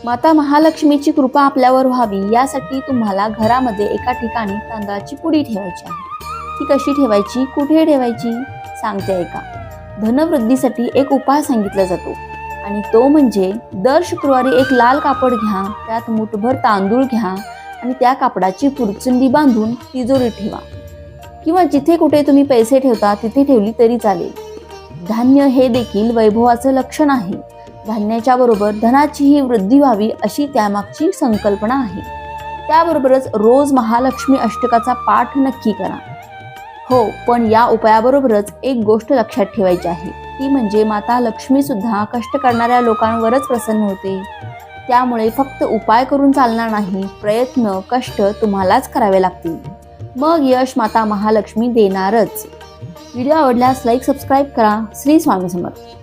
माता महालक्ष्मीची कृपा आपल्यावर व्हावी यासाठी तुम्हाला घरामध्ये एका ठिकाणी तांदळाची पुडी ठेवायची आहे। ती कशी ठेवायची, कुठे ठेवायची सांगते ऐका। धनवृद्धीसाठी एक उपाय सांगितला जातो आणि तो म्हणजे दर शुक्रवारी एक लाल कापड घ्या, त्यात मुठभर तांदूळ घ्या आणि त्या कापडाची पुरचुंडी बांधून तिजोरीत ठेवा किंवा जिथे कुठे तुम्ही पैसे ठेवता तिथे ठेवली तरी चालेल। धान्य हे देखील वैभवाचं लक्षण आहे। धान्याच्या बरोबर धनाचीही वृद्धी व्हावी अशी त्यामागची संकल्पना आहे। त्याबरोबरच रोज महालक्ष्मी अष्टकाचा पाठ नक्की करा। हो, पण या उपायाबरोबरच एक गोष्ट लक्षात ठेवायची आहे, ती म्हणजे माता लक्ष्मी सुद्धा कष्ट करणाऱ्या लोकांवरच प्रसन्न होते। त्यामुळे फक्त उपाय करून चालणार नाही, प्रयत्न कष्ट तुम्हालाच करावे लागतील, मग यश माता महालक्ष्मी देणारच। व्हिडिओ आवडल्यास लाईक सबस्क्राईब करा। श्री स्वामी समर्थ।